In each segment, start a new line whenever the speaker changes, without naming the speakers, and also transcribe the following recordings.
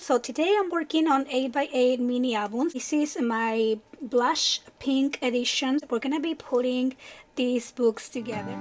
So today I'm working on 8x8 mini albums. This is my blush pink edition. We're gonna be putting these books together.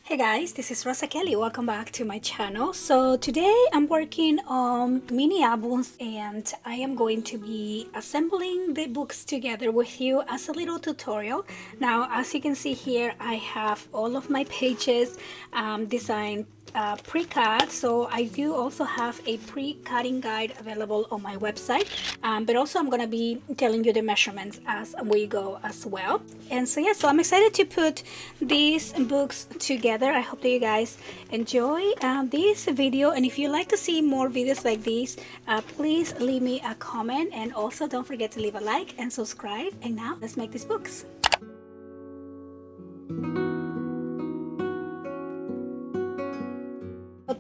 Hey guys, this is Rosa Kelly. Welcome back to my channel. So today I'm working on mini albums and I am going to be assembling the books together with you as a little tutorial. Now, as you can see here, I have all of my pages designed pre-cut, so I do also have a pre-cutting guide available on my website, but also I'm gonna be telling you the measurements as we go as well. And so yeah, so I'm excited to put these books together. I hope that you guys enjoy this video, and if you'd like to see more videos like these, please leave me a comment, and also don't forget to leave a like and subscribe. And now let's make these books.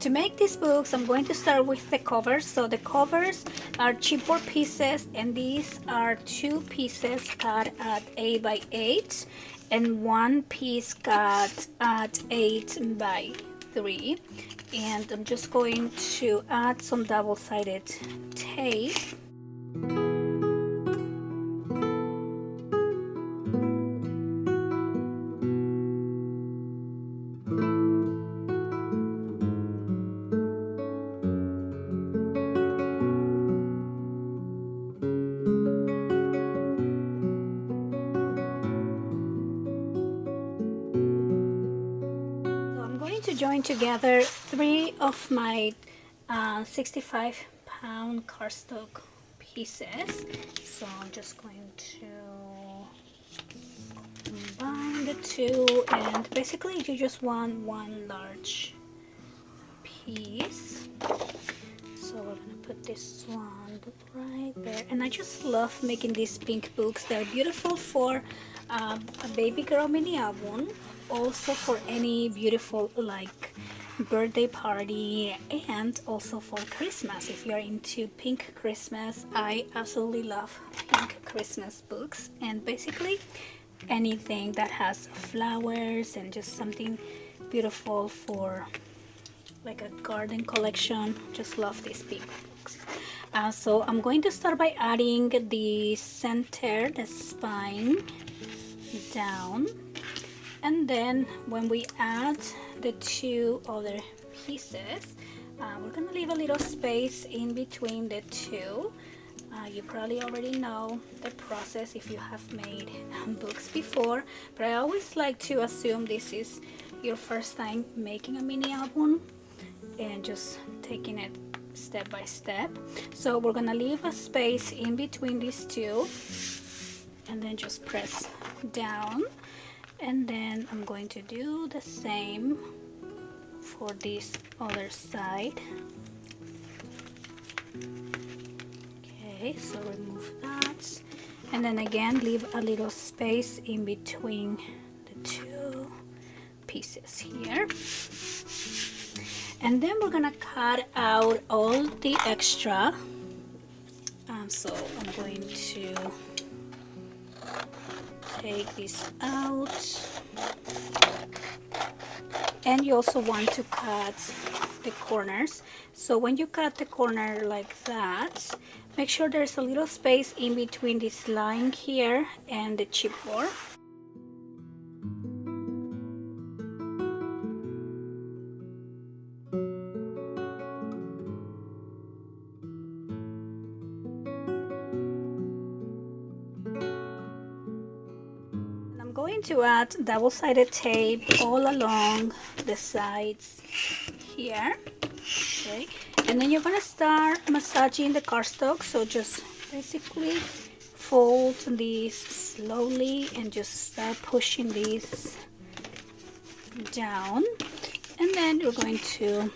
To make these books, I'm going to start with the covers. So the covers are chipboard pieces, and these are 2 pieces cut at 8x8 and 1 piece cut at 8x3. And I'm just going to add some double-sided tape. To join together 3 of my 65-pound cardstock pieces. So I'm just going to combine the 2, and basically you just want 1 large piece. So we're gonna put this one right there, and I just love making these pink books. They're beautiful for a baby girl mini album, also for any beautiful like birthday party, and also for Christmas. If you're into pink Christmas, I absolutely love pink Christmas books, and basically anything that has flowers and just something beautiful for like a garden collection. Just love these pink books. So I'm going to start by adding the center, the spine down, and then when we add the 2 other pieces, we're gonna leave a little space in between the 2. You probably already know the process if you have made books before, but I always like to assume this is your first time making a mini album and just taking it step by step. So we're gonna leave a space in between these 2 and then just press down, and then I'm going to do the same for this other side. Okay, so remove that, and then again leave a little space in between the 2 pieces here. And then we're gonna cut out all the extra. So I'm going to take this out, and you also want to cut the corners. So when you cut the corner like that, make sure there's a little space in between this line here and the chipboard. Going to add double-sided tape all along the sides here. Okay, and then you're going to start massaging the cardstock. So just basically fold these slowly and just start pushing these down, and then you're going to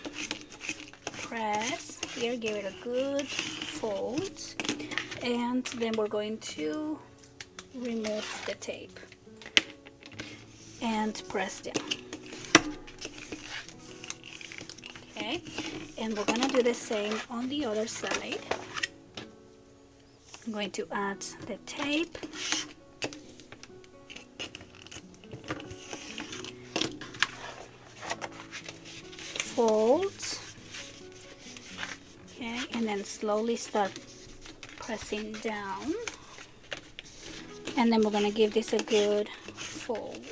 press here, give it a good fold, and then we're going to remove the tape. and press down. Okay, and we're gonna do the same on the other side. I'm going to add the tape. Fold. Okay, and then slowly start pressing down. And then we're gonna give this a good fold.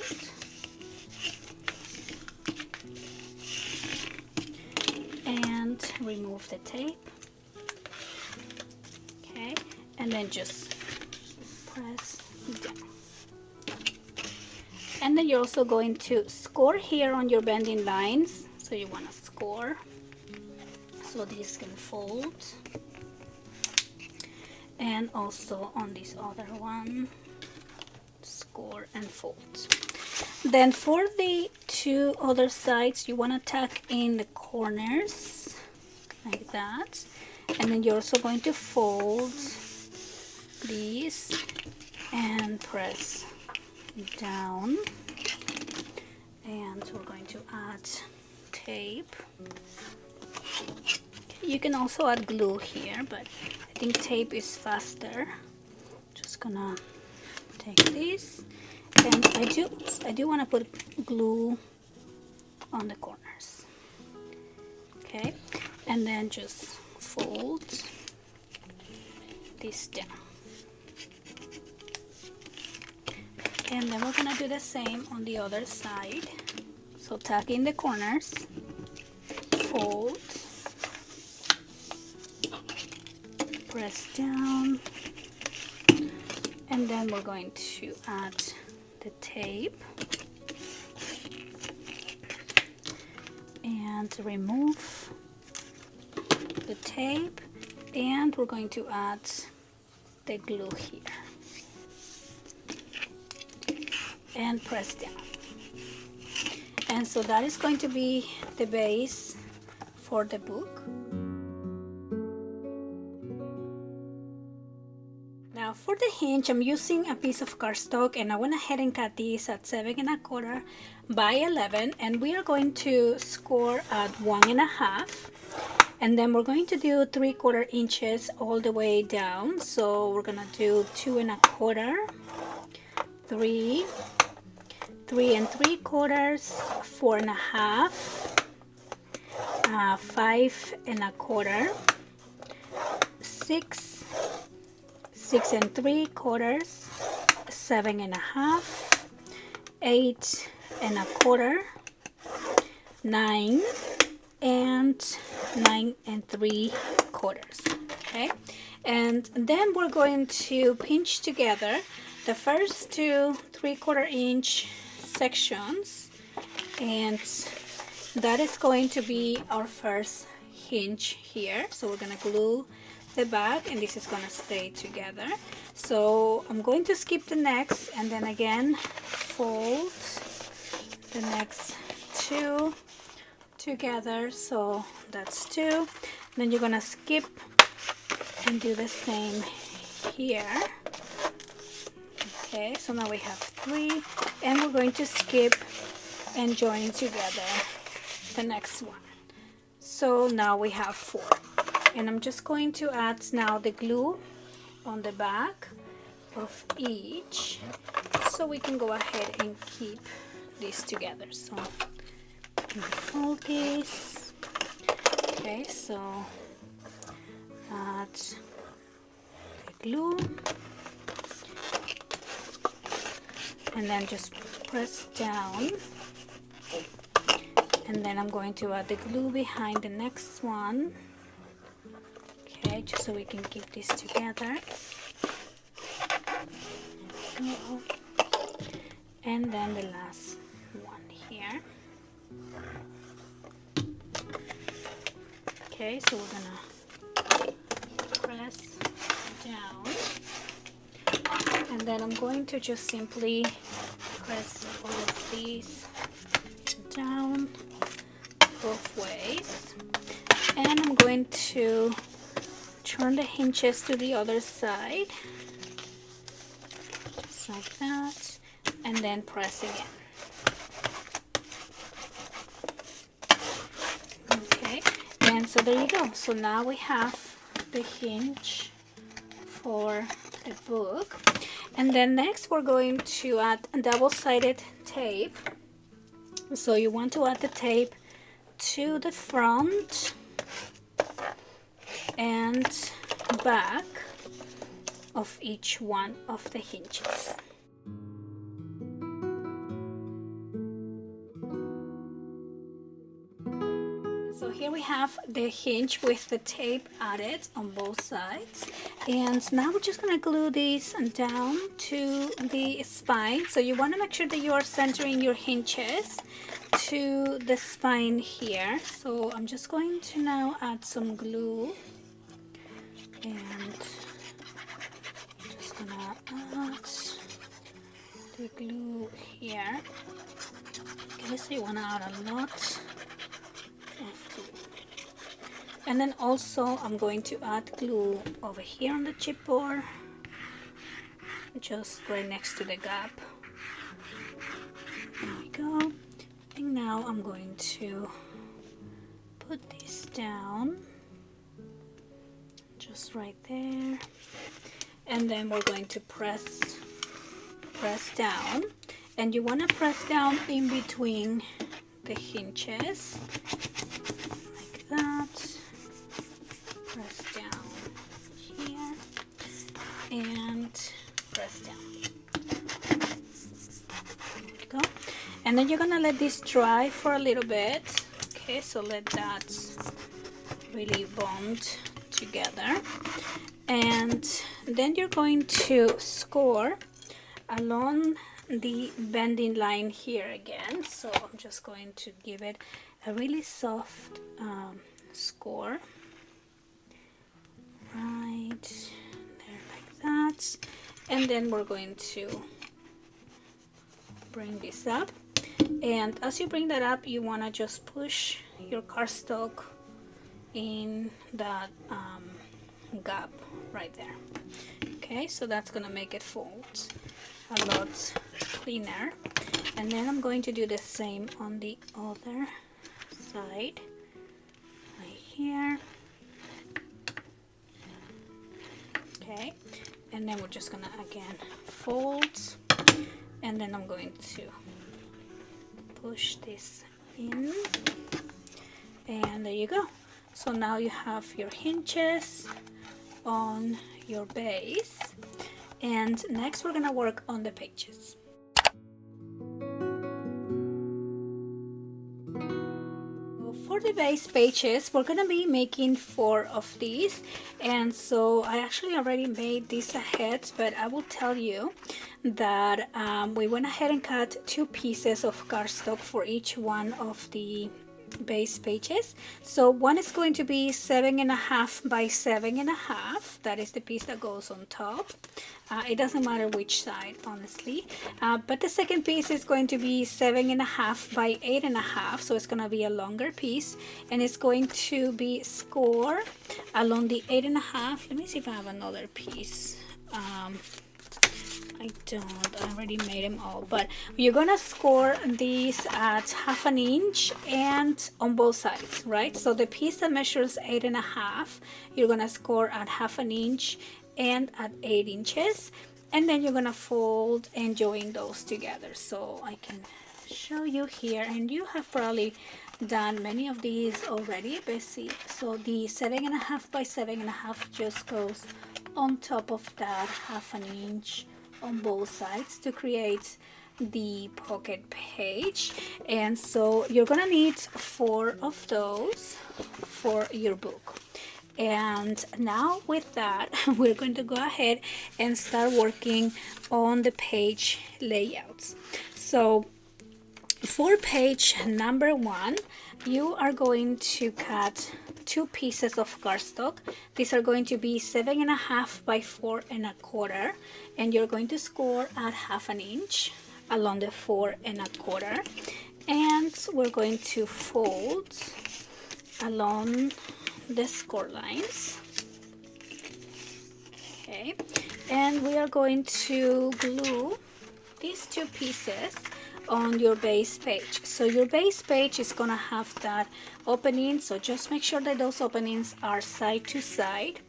And remove the tape. Okay, and then just press down. And then you're also going to score here on your bending lines. So you want to score so these can fold. And also on this other one, score and fold. Then for the two other sides, you want to tuck in the corners like that. And then you're also going to fold these and press down. And we're going to add tape. You can also add glue here, but I think tape is faster. Just gonna take this, and I do want to put glue on the corners. Okay, and then just fold this down. And then we're gonna do the same on the other side. So tuck in the corners, fold, press down, and then we're going to add the tape and remove the tape, and we're going to add the glue here and press down. And so that is going to be the base for the book. Now for the hinge, I'm using a piece of cardstock, and I went ahead and cut these at 7 1/4 by 11, and we are going to score at 1 1/2, and then we're going to do 3/4 inches all the way down. So we're gonna do 2 1/4, 3, 3 3/4, 4 1/2, 5 1/4, 6, 6 3/4, 7 1/2, 8 1/4, 9, and 9 3/4. Okay, and then we're going to pinch together the first two 3/4 inch sections, and that is going to be our first hinge here. So we're gonna glue the back, and this is gonna stay together. So I'm going to skip the next, and then again fold the next two together. So that's 2. Then you're gonna skip and do the same here. Okay, so now we have 3, and we're going to skip and join together the next one. So now we have 4, and I'm just going to add now the glue on the back of each, so we can go ahead and keep these together. So fold this. Okay, so add the glue, and then just press down, and then I'm going to add the glue behind the next one. Okay, just so we can keep this together. And then the last one here. Okay, so we're gonna press down, and then I'm going to just simply press all of these down both ways, and I'm going to turn the hinges to the other side, just like that, and then press again. so there you go. So now we have the hinge for the book. And then next we're going to add double-sided tape. So you want to add the tape to the front and back of each one of the hinges. So here we have the hinge with the tape added on both sides, and now we're just gonna glue these down to the spine. So you want to make sure that you are centering your hinges to the spine here. So I'm just going to now add some glue, and just gonna add the glue here. Okay, so you want to add a lot. And then also I'm going to add glue over here on the chipboard, just right next to the gap. There we go. And now I'm going to put this down, just right there. And then we're going to press down. And you want to press down in between the hinges, like that. Press down here and press down. There we go. And then you're gonna let this dry for a little bit. Okay, so let that really bond together. And then you're going to score along the bending line here again. So I'm just going to give it a really soft score. Right there, like that. And then we're going to bring this up, and as you bring that up, you want to just push your cardstock in that gap right there. Okay, so that's gonna make it fold a lot cleaner. And then I'm going to do the same on the other side, right here. Okay, and then we're just gonna again fold, and then I'm going to push this in, and there you go. So now you have your hinges on your base, and next we're gonna work on the pages. For the base pages, we're gonna be making 4 of these, and so I actually already made this ahead, but I will tell you that we went ahead and cut 2 pieces of cardstock for each one of the base pages. So one is going to be 7.5 by 7.5. That is the piece that goes on top. It doesn't matter which side, honestly, but the second piece is going to be 7.5 by 8.5, so it's going to be a longer piece, and it's going to be scored along the 8.5. Let me see if I have another piece. I don't, I already made them all, but you're gonna score these at 1/2 inch and on both sides, right? So the piece that measures 8.5, you're gonna score at 1/2 inch and at 8 inches, and then you're gonna fold and join those together. So I can show you here, and you have probably done many of these already, but see, so the 7.5 by 7.5 just goes on top of that 1/2 inch on both sides to create the pocket page. And so you're gonna need 4 of those for your book. And now with that, we're going to go ahead and start working on the page layouts. So for page number 1, you are going to cut 2 pieces of cardstock. These are going to be 7.5 by 4.25, and you're going to score at 1/2 inch along the 4.25, and we're going to fold along the score lines. Okay, and we are going to glue these 2 pieces on your base page. So your base page is gonna have that opening, so just make sure that those openings are side to side.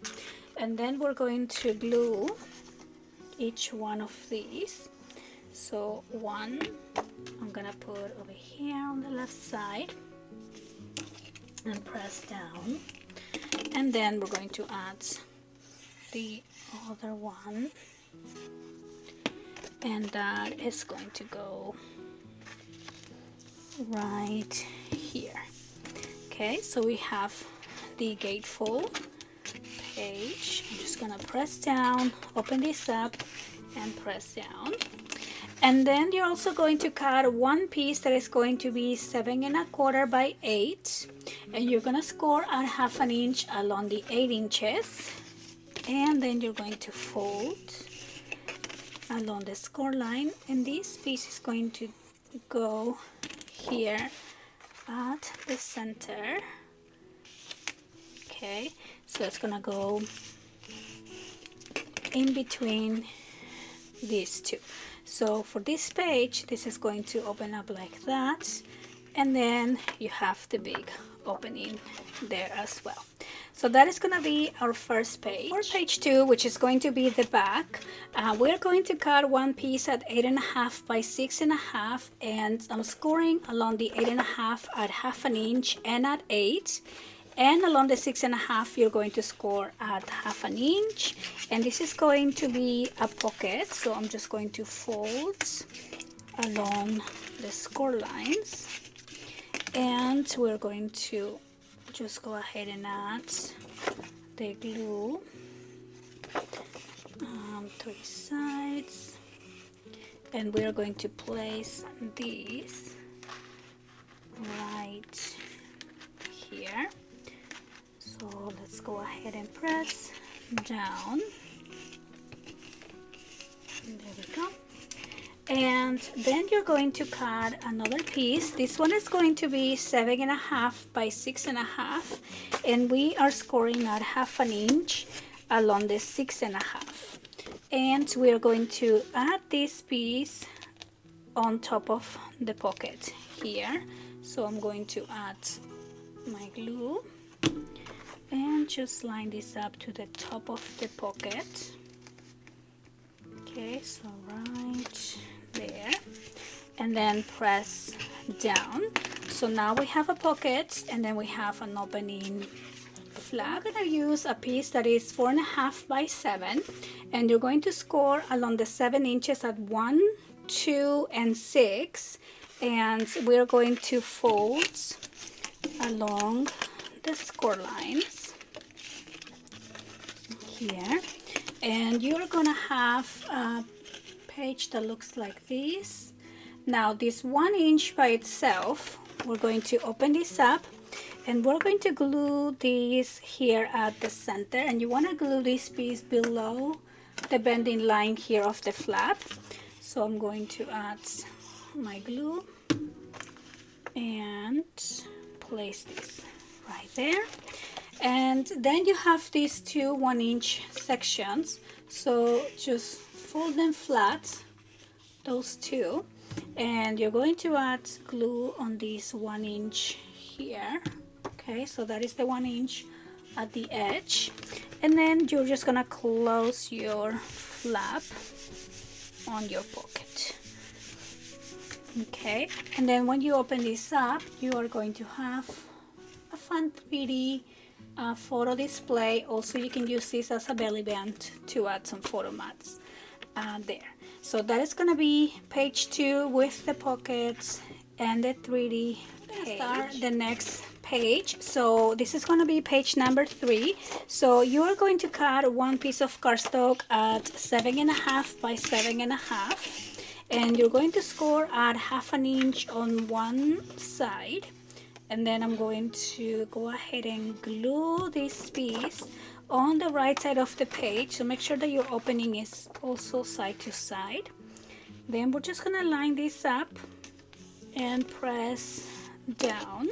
And then we're going to glue each one of these. So one I'm gonna put over here on the left side and press down, and then we're going to add the other one, and that is going to go right here. Okay, so we have the gatefold page. I'm just gonna press down, open this up and press down, and then you're also going to cut one piece that is going to be 7 1/4 by 8, and you're gonna score at 1/2 inch along the 8 inches, and then you're going to fold along the score line, and this piece is going to go here at the center. Okay, so it's gonna go in between these two. So for this page, this is going to open up like that, and then you have the big opening there as well. So that is going to be our first page. For page 2, which is going to be the back, we're going to cut one piece at 8 1/2 by 6 1/2, and I'm scoring along the 8 1/2 at 1/2 inch and at 8. And along the 6 1/2, you're going to score at 1/2 inch, and this is going to be a pocket, so I'm just going to fold along the score lines, and we're going to just go ahead and add the glue on 3 sides, and we're going to place these right here. So let's go ahead and press down. There we go. And then you're going to cut another piece. This one is going to be 7 1/2 by 6 1/2, and we are scoring at 1/2 inch along the 6 1/2. And we are going to add this piece on top of the pocket here. So I'm going to add my glue and just line this up to the top of the pocket. Okay, so right there, and then press down. So now we have a pocket, and then we have an opening flap. I'm going to use a piece that is 4 1/2 by 7, and you're going to score along the 7 inches at 1, 2, and 6, and we're going to fold along the score lines here, and you're gonna have a page that looks like this. Now this 1 inch by itself, we're going to open this up, and we're going to glue this here at the center, and you want to glue this piece below the bending line here of the flap. So I'm going to add my glue and place this right there, and then you have these two 1 inch sections, so just fold them flat, those two, and you're going to add glue on this 1 inch here. Okay, so that is the 1 inch at the edge, and then you're just gonna close your flap on your pocket. Okay, and then when you open this up, you are going to have a fun 3D photo display. Also, you can use this as a belly band to add some photo mats there. So that is going to be page 2 with the pockets and the 3D page. Start the next page. So this is going to be page number 3. So you are going to cut one piece of cardstock at 7 1/2 by 7 1/2, and you're going to score at 1/2 inch on one side, and then I'm going to go ahead and glue this piece on the right side of the page, so make sure that your opening is also side to side. Then we're just gonna line this up and press down.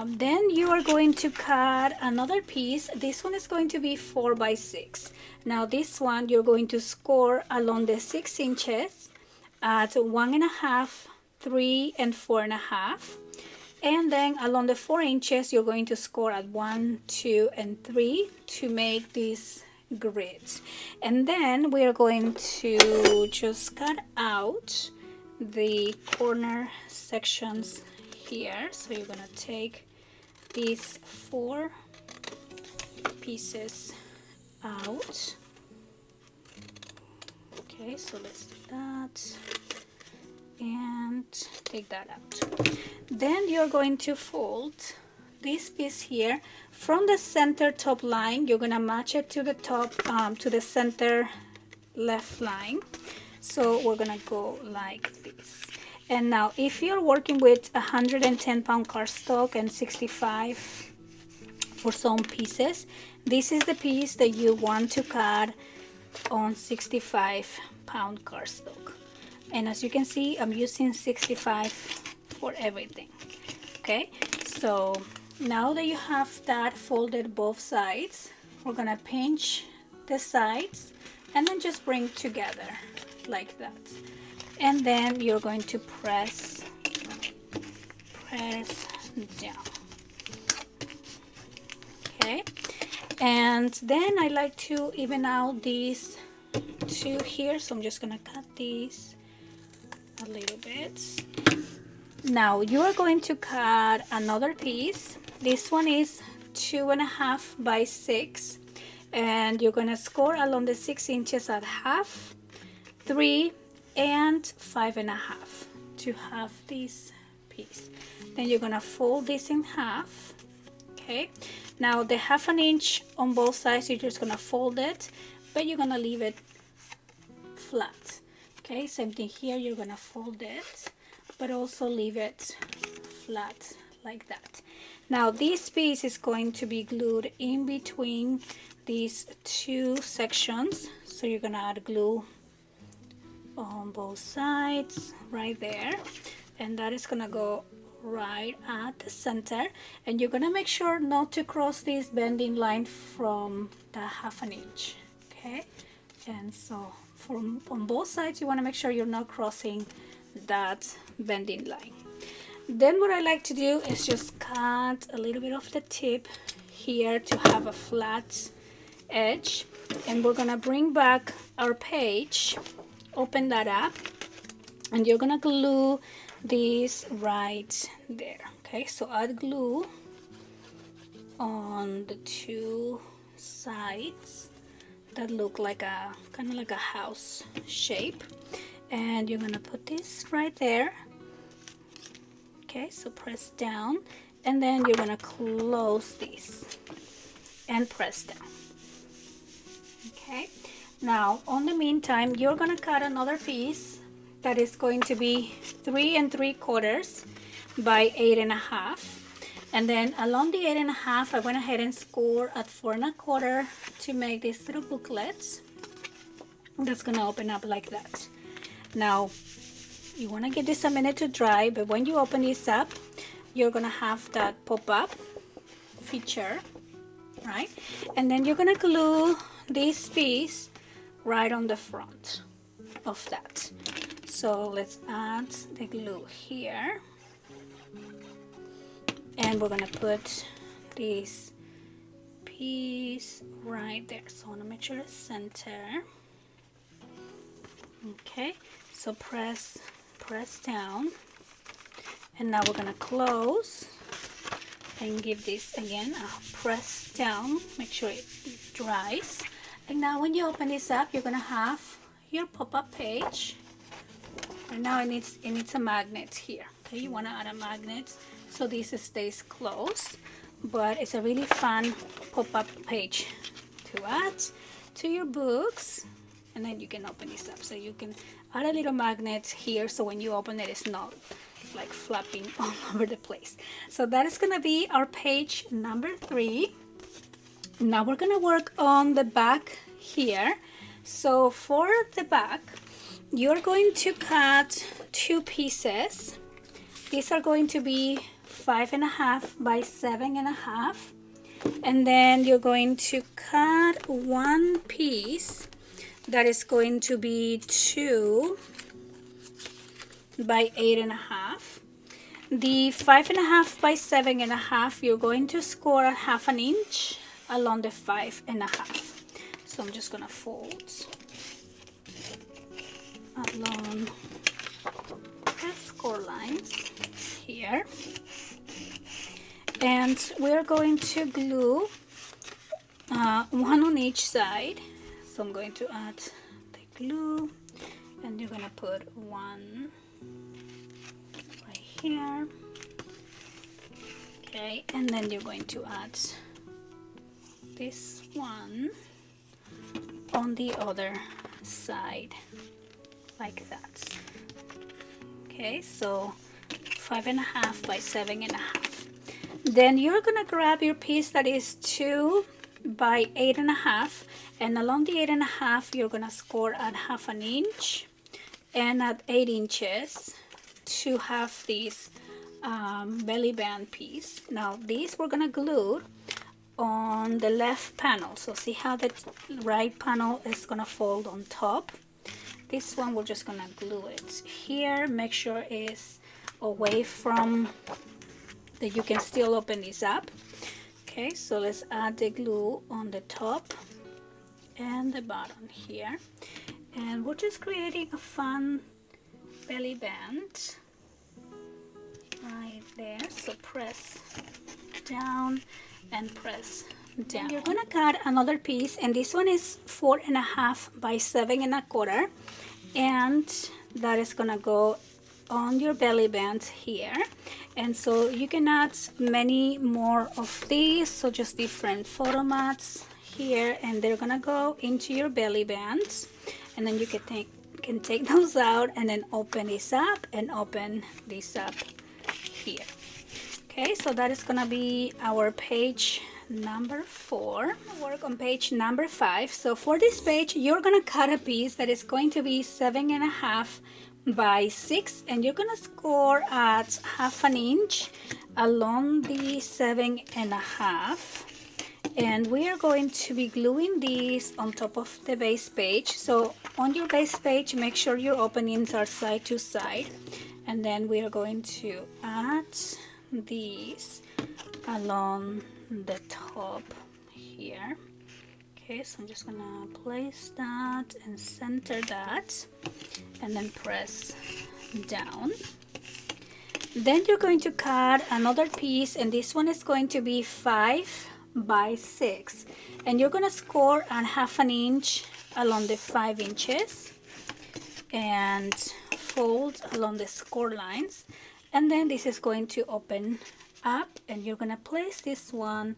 Then you are going to cut another piece. This one is going to be 4 by 6. Now this one you're going to score along the 6 inches at 1.5, 3, and 4.5. And then along the 4 inches, you're going to score at 1, 2, and 3 to make this grid. And then we are going to just cut out the corner sections here. So you're going to take these 4 pieces out. Okay, so let's do that and take that out. Then you're going to fold this piece here from the center top line. You're gonna match it to the top, to the center left line. So we're gonna go like this. And now if you're working with 110-pound cardstock and 65 for some pieces, this is the piece that you want to cut on 65-pound cardstock. And as you can see, I'm using 65 for everything. Okay, so now that you have that folded both sides, we're gonna pinch the sides and then just bring together like that. And then you're going to press down. Okay, and then I like to even out these two here, so I'm just gonna cut these a little bit. Now you are going to cut another piece. This one is 2.5 by 6, and you're gonna score along the 6 inches at half, 3, and 5.5 to have this piece. Then you're gonna fold this in half. Okay, now the 1/2 inch on both sides, you're just gonna fold it, but you're gonna leave it flat. Okay, same thing here, you're gonna fold it, but also leave it flat like that. Now this piece is going to be glued in between these two sections, so you're gonna add glue on both sides right there, and that is gonna go right at the center, and you're gonna make sure not to cross this bending line from the 1/2 inch. Okay, and so on both sides you want to make sure you're not crossing that bending line. Then what I like to do is just cut a little bit of the tip here to have a flat edge, and we're gonna bring back our page, open that up, and you're gonna glue this right there. Okay, so add glue on the two sides that look like a kind of like a house shape, and you're gonna put this right there. Okay, so press down, and then you're gonna close this and press down. Okay, now on the meantime, you're gonna cut another piece that is going to be 3 3/4 by 8 1/2, and then along the 8 1/2 I went ahead and scored at 4 1/4 to make these little booklets. That's gonna open up like that. Now you want to give this a minute to dry, but when you open this up, you're gonna have that pop-up feature, right? And then you're gonna glue this piece right on the front of that. So let's add the glue here, and we're gonna put this piece right there. So I want to make sure it's center. Okay, so press down, and now we're gonna close and give this again a press down, make sure it dries. And now when you open this up, you're gonna have your pop-up page. And now it needs a magnet here. Okay, you want to add a magnet so this stays closed, but it's a really fun pop-up page to add to your books. And then you can open this up, so you can add a little magnet here, so when you open it, it's not like flapping all over the place. So that is gonna be our page number 3. Now we're gonna work on the back here. So for the back, you're going to cut 2 pieces. These are going to be 5 1/2 by 7 1/2, and then you're going to cut one piece that is going to be 2 by 8.5. The 5.5 by 7.5, you're going to score a 1/2 inch along the 5.5. So I'm just gonna fold along the score lines here, and we're going to glue one on each side. So I'm going to add the glue, and you're gonna put one right here, okay, and then you're going to add this one on the other side like that. Okay, so 5.5 by 7.5. Then you're gonna grab your piece that is 2 by 8.5, and along the 8.5 you're gonna score at 1/2 inch and at 8 inches to have this belly band piece. Now these we're gonna glue on the left panel. So see how the right panel is gonna fold on top. This one we're just gonna glue it here. Make sure it's away from that you can still open this up. Okay, so let's add the glue on the top and the bottom here, and we're just creating a fun belly band right there. So press down and press down. You're gonna cut another piece, and this one is 4.5 by 7.25, and that is gonna go on your belly band here. And so you can add many more of these, so just different photo mats here, and they're gonna go into your belly band, and then you can take those out and then open this up and open this up here. Okay, so that is gonna be our page number 4. Work on page number 5. So for this page you're gonna cut a piece that is going to be 7.5 by 6, and you're gonna score at 1/2 inch along the 7.5, and we are going to be gluing these on top of the base page. So on your base page, make sure your openings are side to side, and then we are going to add these along the top here. Okay, so I'm just gonna place that and center that, and then press down. Then you're going to cut another piece, and this one is going to be 5 by 6, and you're gonna score at 1/2 inch along the 5 inches and fold along the score lines, and then this is going to open up, and you're gonna place this one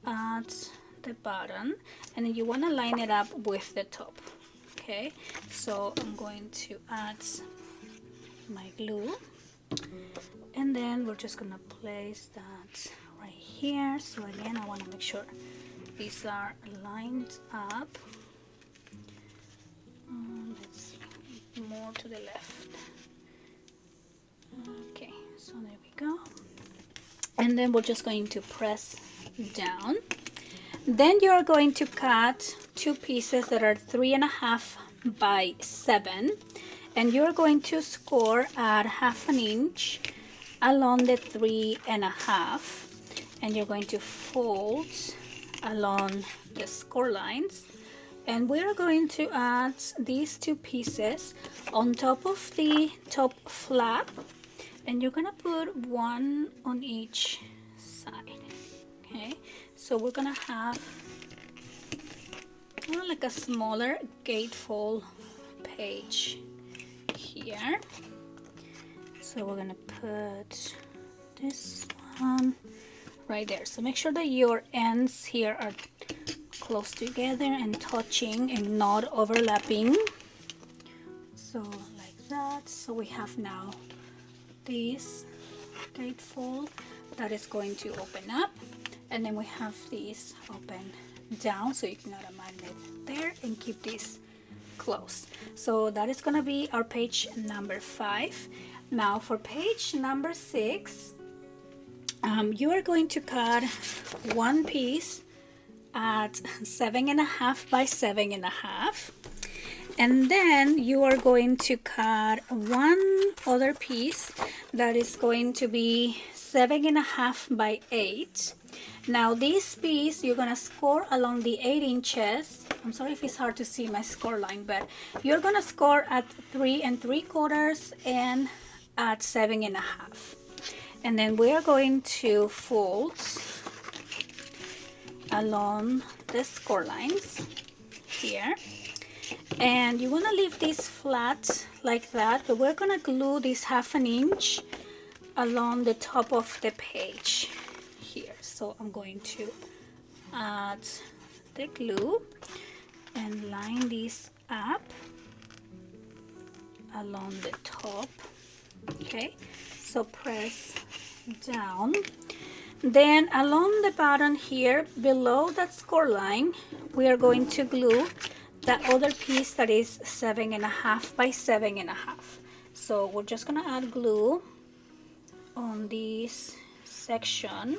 at the bottom, and then you want to line it up with the top. Okay, so I'm going to add my glue, and then we're just gonna place that right here. So again, I want to make sure these are lined up. Let's see, more to the left. Okay, so there we go, and then we're just going to press down. Then you're going to cut 2 pieces that are 3.5 by 7, and you're going to score at 1/2 inch along the 3.5, and you're going to fold along the score lines, and we're going to add these 2 pieces on top of the top flap, and you're gonna put one on each side. Okay, so we're gonna have like a smaller gatefold page here. So we're gonna put this one right there. So make sure that your ends here are close together and touching and not overlapping. So like that. So we have now this gatefold that is going to open up, and then we have these open down, so you can add a magnet there and keep this closed. So that is going to be our page number 5. Now for page number 6, you are going to cut one piece at 7.5 by 7.5, and then you are going to cut one other piece that is going to be 7.5 by 8. Now this piece you're gonna score along the 8 inches. I'm sorry if it's hard to see my score line, but you're gonna score at 3 3/4 and at 7.5. And then we are going to fold along the score lines here. And you want to leave this flat like that, but we're going to glue this 1/2 inch along the top of the page here. So I'm going to add the glue and line this up along the top. Okay, so press down. Then along the bottom here below that score line, we are going to glue that other piece that is 7.5 by 7.5. So we're just gonna add glue on this section.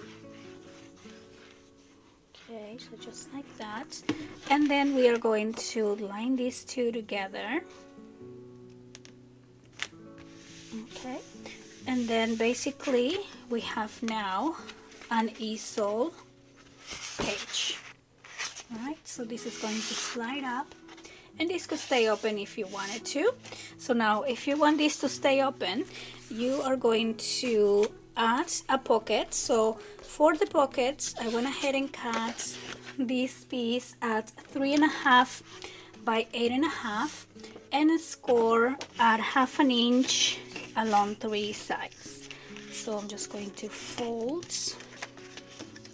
Okay, so just like that. And then we are going to line these two together. Okay, and then basically we have now an easel page. Alright, so this is going to slide up, and this could stay open if you wanted to. So now if you want this to stay open, you are going to add a pocket. So for the pockets, I went ahead and cut this piece at 3.5 by 8.5 and score at 1/2 inch along 3 sides. So I'm just going to fold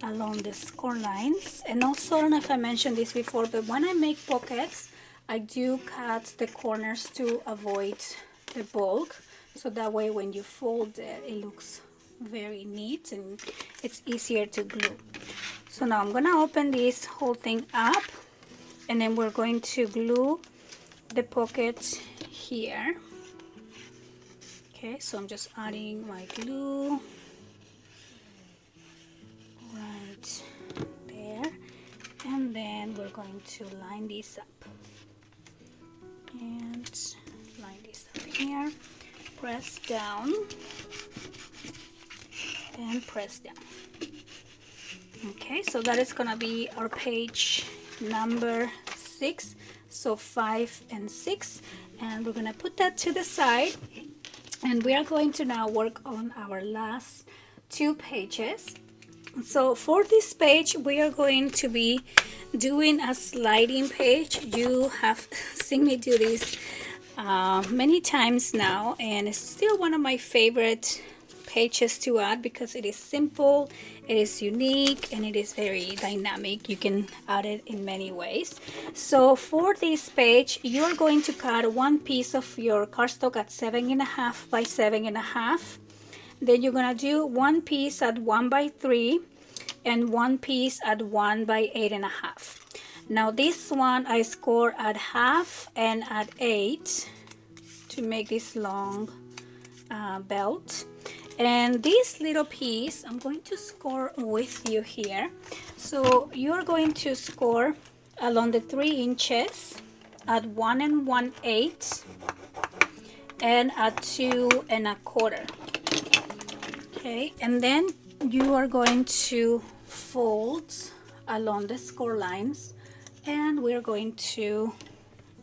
along the score lines. And also, I don't know if I mentioned this before, but when I make pockets, I do cut the corners to avoid the bulk, so that way when you fold it, it looks very neat and it's easier to glue. So now I'm gonna open this whole thing up, and then we're going to glue the pocket here. Okay, so I'm just adding my glue right there, and then we're going to line this up and line this up here, press down and press down. Okay, so that is gonna be our page number 6, so 5 and 6, and we're gonna put that to the side, and we are going to now work on our last 2 pages. So for this page, we are going to be doing a sliding page. You have seen me do this many times now, and it's still one of my favorite pages to add because it is simple, it is unique, and it is very dynamic. You can add it in many ways. So for this page, you are going to cut one piece of your cardstock at 7.5 by 7.5. Then you're gonna do one piece at 1 by 3 and one piece at 1 by 8.5. Now this one I score at 1/2 and at 8 to make this long belt. And this little piece I'm going to score with you here. So you're going to score along the 3 inches at 1 1/8 and at 2 1/4. Okay, and then you are going to fold along the score lines, and we're going to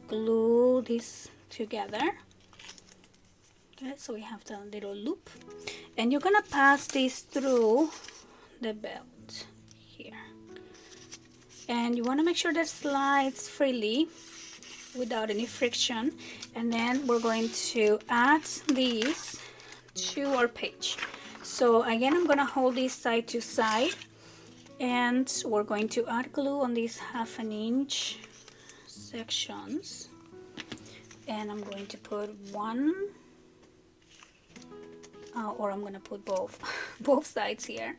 glue this together. Okay, so we have the little loop, and you're gonna pass this through the belt here, and you want to make sure that it slides freely without any friction. And then we're going to add these to our page. So again, I'm gonna hold this side to side, and we're going to add glue on these 1/2 inch sections, and I'm going to put one or I'm gonna put both sides here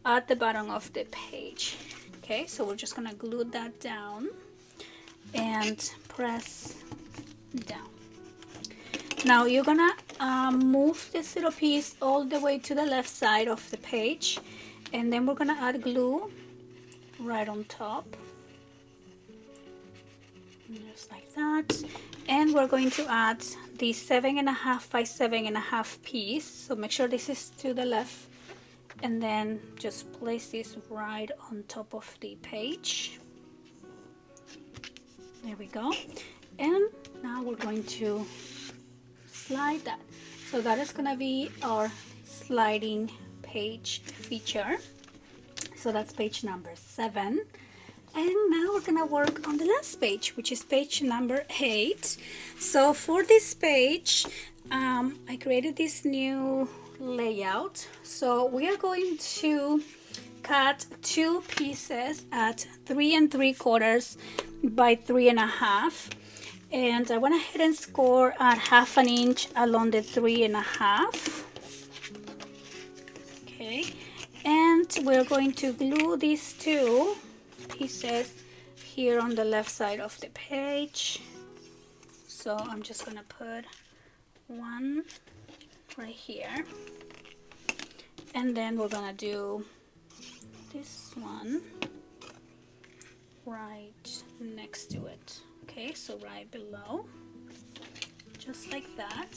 at the bottom of the page. Okay, so we're just gonna glue that down and press down. Now you're gonna move this little piece all the way to the left side of the page, and then we're gonna add glue right on top. just like that. And we're going to add the 7.5 by 7.5 piece, so make sure this is to the left, and then just place this right on top of the page. There we go. And now we're going to slide that. So that is gonna be our sliding page feature. So that's page number 7. And now we're gonna work on the last page, which is page number 8. So for this page, I created this new layout. So we are going to cut 2 pieces at 3 3/4 by 3.5. And I went ahead and score at 1/2 inch along the 3.5. Okay, and we're going to glue these 2 pieces here on the left side of the page. So I'm just gonna put one right here, and then we're gonna do this one right next to it. Okay, so right below, just like that.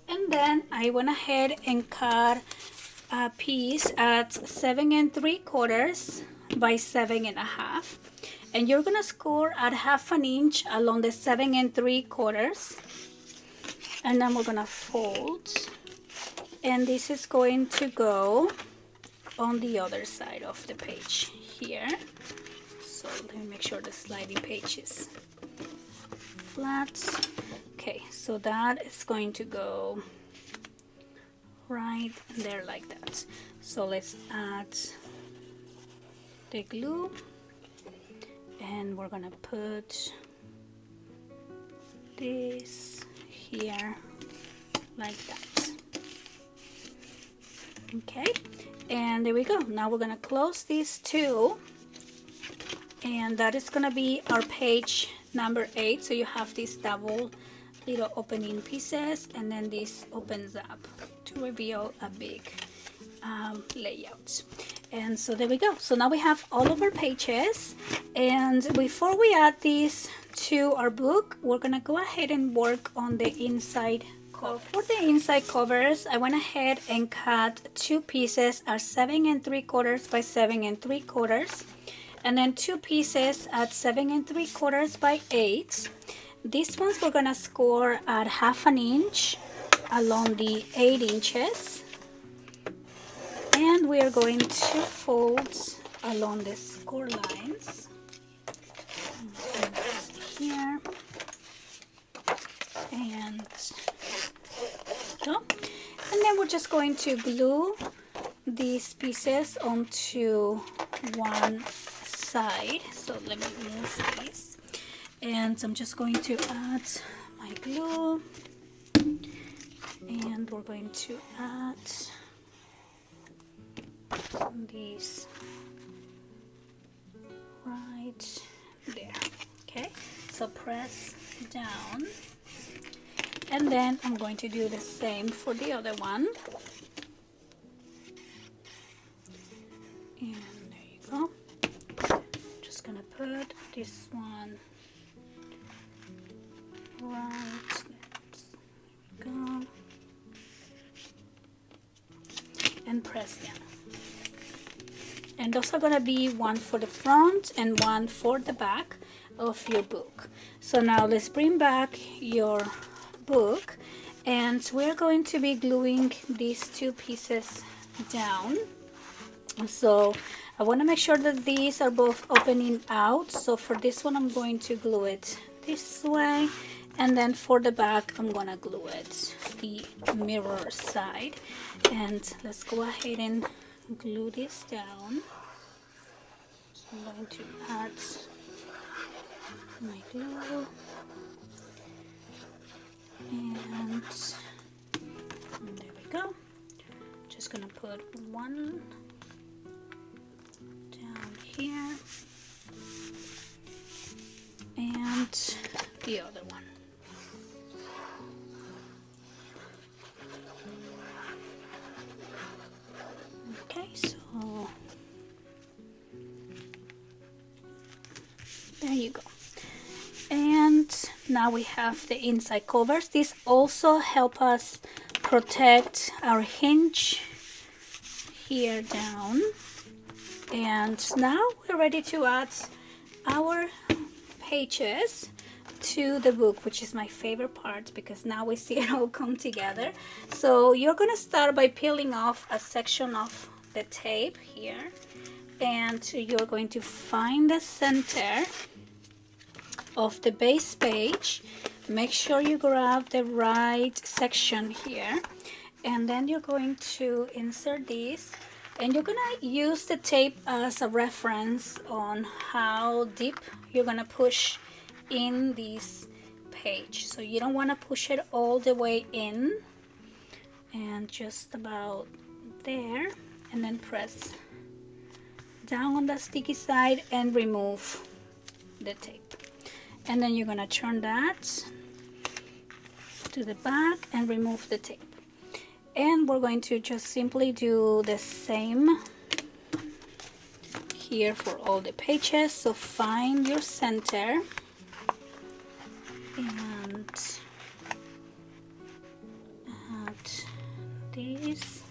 And then I went ahead and cut a piece at 7 3/4 by 7.5, and you're gonna score at 1/2 inch along the 7 3/4, and then we're gonna fold, and this is going to go on the other side of the page here. So let me make sure the sliding page is flat. Okay, so that is going to go right there like that. So let's add the glue, and we're gonna put this here like that. Okay, and there we go. Now we're gonna close these 2, and that is gonna be our page number 8. So you have these double little opening pieces, and then this opens up to reveal a big layout. And so there we go. So now we have all of our pages, and before we add these to our book, we're gonna go ahead and work on the inside cover. For the inside covers, I went ahead and cut 2 pieces at 7 3/4 by 7 3/4, and then 2 pieces at 7 3/4 by 8. These ones we're gonna score at 1/2 inch along the 8 inches, and we are going to fold along the score lines here, and go. And then we're just going to glue these pieces onto one side. So let me move these, and I'm just going to add my glue, and we're going to add these right there. Okay, so press down, and then I'm going to do the same for the other one. And there you go. Just gonna put this one right there. Go. And press down. And those are gonna be one for the front and one for the back of your book. So now let's bring back your book, and we're going to be gluing these 2 pieces down. So I want to make sure that these are both opening out. So for this one, I'm going to glue it this way, and then for the back, I'm gonna glue it the mirror side. And let's go ahead and glue this down. So I'm going to add my glue, and there we go. Just gonna put one down here and the other one. Okay, so there you go. now we have the inside covers. These also help us protect our hinge here down. And now we're ready to add our pages to the book, which is my favorite part because now we see it all come together. So you're gonna start by peeling off a section of the tape here, and you're going to find the center of the base page. Make sure you grab the right section here, and then you're going to insert these, and you're gonna use the tape as a reference on how deep you're gonna push in this page. So you don't want to push it all the way in, and just about there, and then press down on the sticky side and remove the tape. And then you're gonna turn that to the back and remove the tape. And we're going to just simply do the same here for all the pages. So find your center and add this,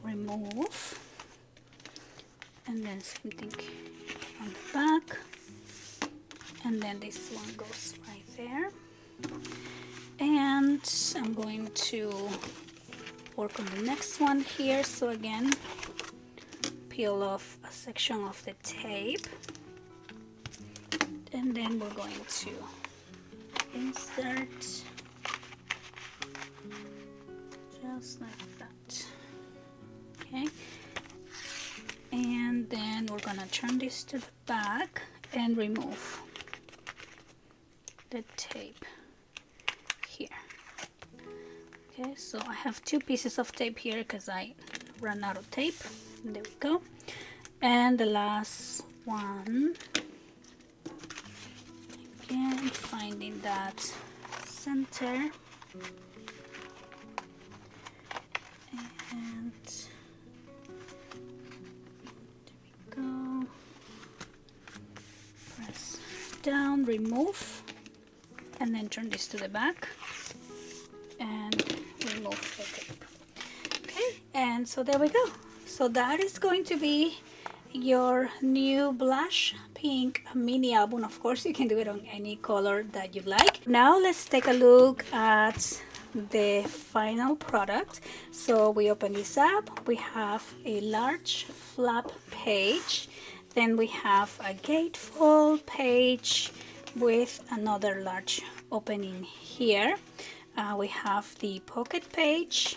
remove, and then same thing on the back, and then this one goes right there. And I'm going to work on the next one here. So again, peel off a section of the tape, and then we're going to insert just like that. Okay, and then we're gonna turn this to the back and remove the tape here. Okay, so I have two pieces of tape here because I ran out of tape. There we go. And the last one, again finding that center, and there we go. Press down, remove, and then turn this to the back and remove the tape. Okay, and so there we go. So that is going to be your new blush pink mini album. Of course, you can do it on any color that you like. Now let's take a look at the final product. So we open this up. We have a large flap page. Then we have a gatefold page with another large opening here. We have the pocket page.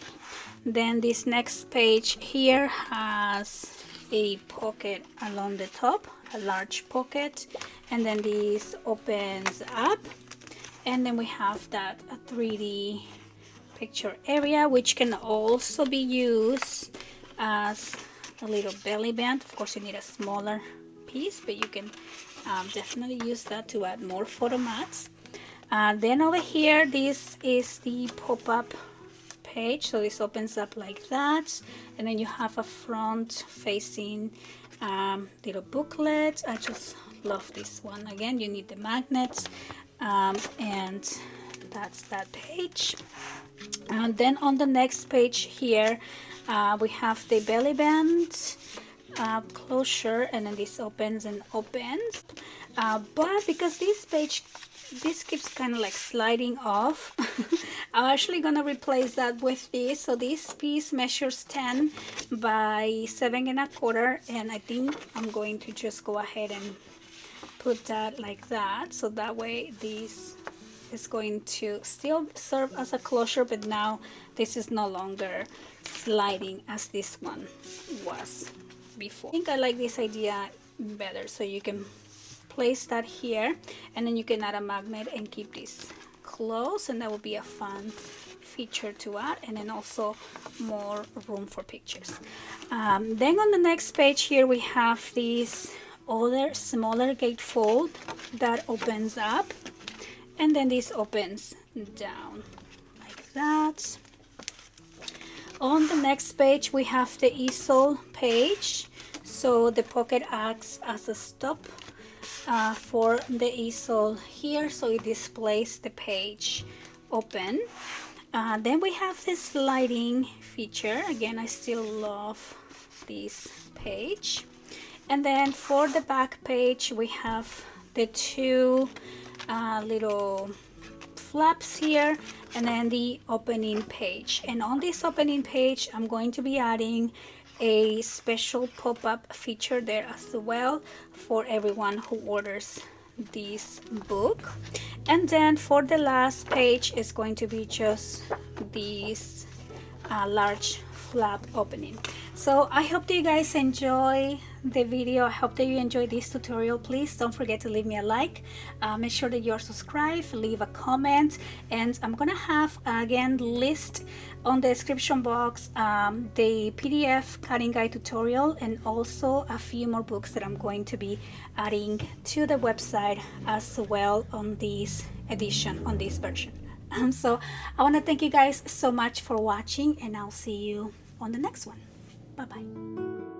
Then this next page here has a pocket along the top, a large pocket, and then this opens up, and then we have that a 3D picture area, which can also be used as a little belly band. Of course, you need a smaller piece, but you can definitely use that to add more photo mats. Then over here, this is the pop-up page. So this opens up like that, and then you have a front facing little booklet. I just love this one. Again, you need the magnets, and that's that page. And then on the next page here, we have the belly band closure, and then this opens and opens, but because this keeps kind of like sliding off, I'm actually gonna replace that with this. So this piece measures 10 by 7 1/4, and I think I'm going to just go ahead and put that like that, so that way this is going to still serve as a closure, but now this is no longer sliding as this one was before. I think I like this idea better. So you can place that here, and then you can add a magnet and keep this closed, and that will be a fun feature to add, and then also more room for pictures. Then on the next page here, we have this other smaller gatefold that opens up, and then this opens down like that. On the next page, we have the easel page. So the pocket acts as a stop for the easel here, so it displays the page open. Then we have this sliding feature. Again, I still love this page. And then for the back page, we have the two little flaps here, and then the opening page. And on this opening page, I'm going to be adding a special pop-up feature there as well for everyone who orders this book. And then for the last page is going to be just this large flap opening. So I hope that you guys enjoy the video. I hope that you enjoy this tutorial. Please don't forget to leave me a like, make sure that you're subscribed, leave a comment, and I'm gonna have again list on the description box the PDF cutting guide tutorial, and also a few more books that I'm going to be adding to the website as well on this edition, on this version. So I want to thank you guys so much for watching, and I'll see you on the next one. Bye bye.